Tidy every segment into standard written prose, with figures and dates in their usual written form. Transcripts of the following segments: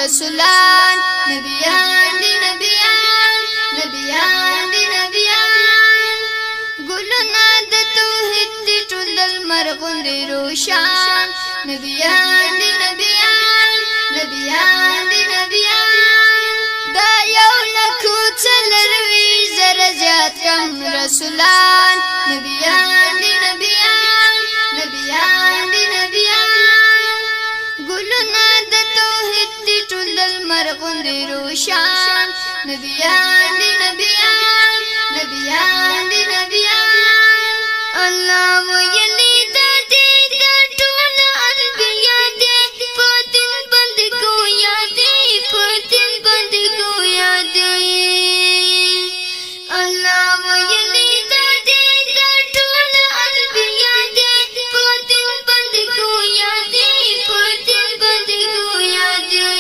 رسولان نبیان دی نبیان نبیان دی نبیان ګلونه د توحید دی ټول لمر غوندې روشان نبیان دی نبیان نبیان دی نبیان دا یو لکو څلروي زره زیات کم رسولان نبیان دی نبیان نبیان دی نبیان ګلونه د توحید دی ټول لمر غوندې روشان نبیان دی نبیان نبیان دی نبیان الله ویلی د دې د ټول انبیا دې په دین باندې ګویا دې په دین باندې ګویا دې الله ویلی د دې د ټول انبیا دې په دین باندې ګویا دې په دین باندې ګویا دې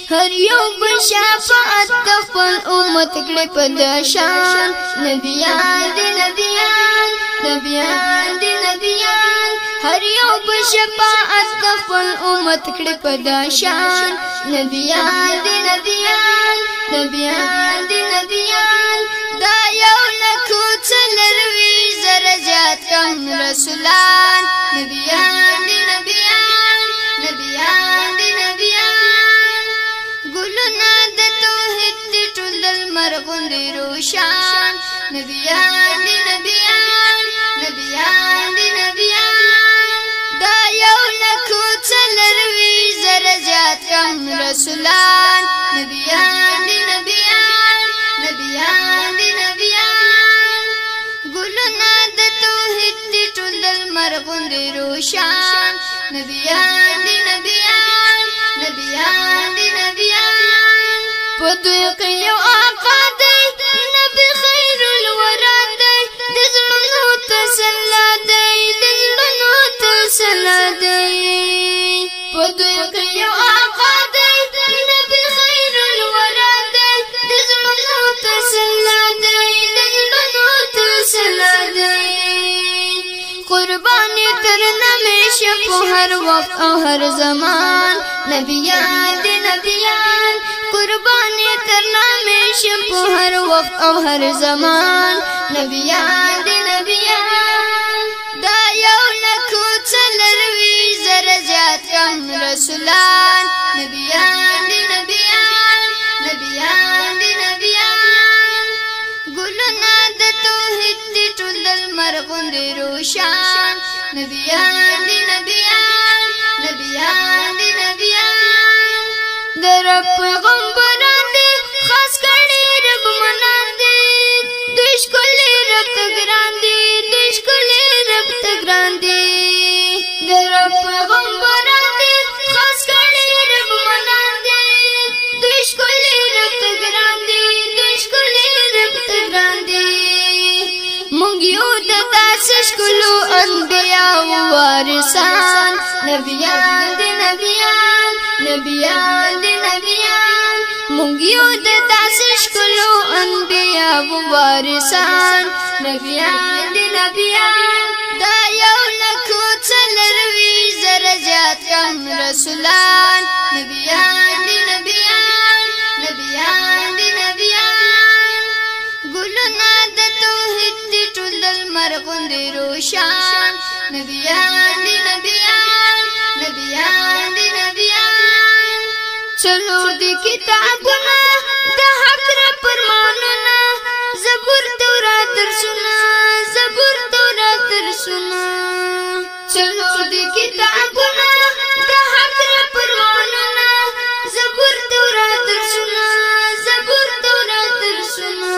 هر یو بشفاعت د خپل امت کړي په دشان نبیان دی نبیان نبیان دی نبیان هر یو بشفاعت د خپل امت کړي په دشان نبیان دی نبیان نبیان دی نبیان دا یو لکو څلروي زره زیات کم رسولان نبیان دی نبیان نبیان دی نبیان ګلونه د توحید دی ټول لمر غوندې روشان نبیان دی نبیان نبیان دی نبیان دا یو لکو څلروي زره زیات کم رسولان نبیان دی نبیان نبیان دی نبیان ګلونه د توحید دی ټول لمر غوندې روشان نبیان دی نبیان نبیان دی نبیان په دوی کې یو آقا دی نبی خیر الورا دی د زړونو تسلا دی د زړونو تسلا دی په دوی کې یو آقا دی نبی خیر الورا دی د زړونو تسلا دی د زړونو تسلا دی قربانی تر نمیشه په هر وخت او هر زمان نبیان دی نبیان قربانی تر نمیشه په هر وخت او هر زمان نبیان دی نبیان دا یو لکو څلروي زره زیات کم رسولان نبیان دی نبیان نبیان دی نبیان ګلونه د توحید دی ټول لمر غوندې روشان نبیان دی نبیان نبیان دی نبیان در پیغمبران دی خاص کړي رب منان دی دوی ښکلي رب ته ګران دی دوی ښکلي رب ته ګران دی در پیغمبران دی خاص کړي رب منان دی دوی ښکلي رب ته ګران دی دوی ښکلي رب ته ګران دی مونږ یو د داسې ښکلو انبیاو وارثان نبیان دی نبیان نبیان دی نبیان مونږ یو د داسې ښکلو انبیاو وارثان نبیان دی نبیان دا یو لکو څلروي زره زیات کم رسولان نبیان دی نبیان نبیان دی نبیان ګلونه د توحید دی ټول لمر غوندې روشان نبیان دی نبیان نبیان دی نبیان څلور دی کتابونه د حق را فرمانونه زبور تورات درسونه زبور تورات درسونه څلور دی کتابونه د حق را فرمانونه زبور تورات درسونه زبور تورات درسونه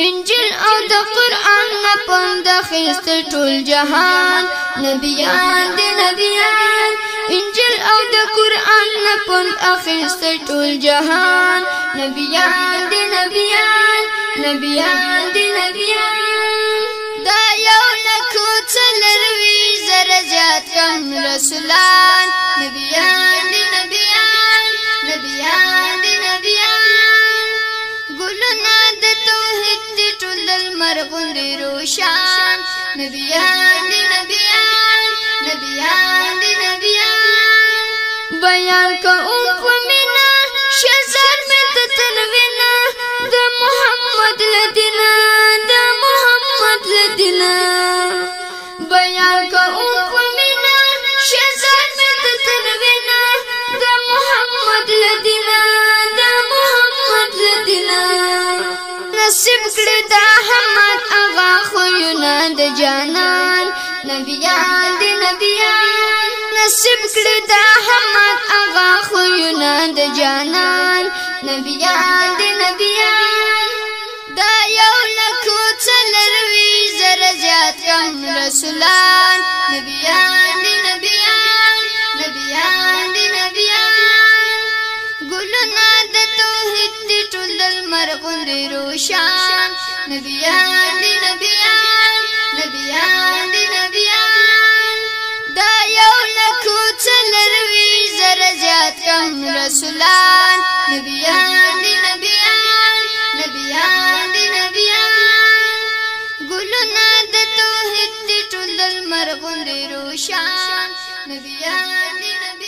انجیل او د قرآن نه پند اخیسته ټول جهان نبیان دی نبیان انجیل او د قرآن نه پند اخیسته ټول جهان نبیان دی نبیان نبیان دی نبیان دا یو لکو څلروي زره زیات کم رسولان نبیان دی نبیان نبیان دی نبیان ګلونه د توحید دی ټول لمر غوندې روشان نبیان دی نبیان نبیان دی نبیان بیان کوم په مینا شزار مې د تنوینا د محمد لدینا د محمد لدینا بیان کوم په مینا شزار مې د تنوینا د محمد لدینا د محمد لدینا نصیب کړی د احمد اغا خویونه د جانان نبیان دی نبیان نصیب کړی د احمد اغا خویونه د جانان نبیان دی نبیان دا یو لکو څلروي زره زیات کم رسولان نبیان دی نبیان نبیان دی نبیان ګلونه د توحید دی ټول لمر غوندې روشان نبیان دی نبیان نبیان دی نبیان دا یو لکو څلروي زره زیات کم رسولان نبیان دی نبیان نبیان دی نبیان ګلونه د توحید دی ټول لمر غوندې روشان نبیان دی نبیان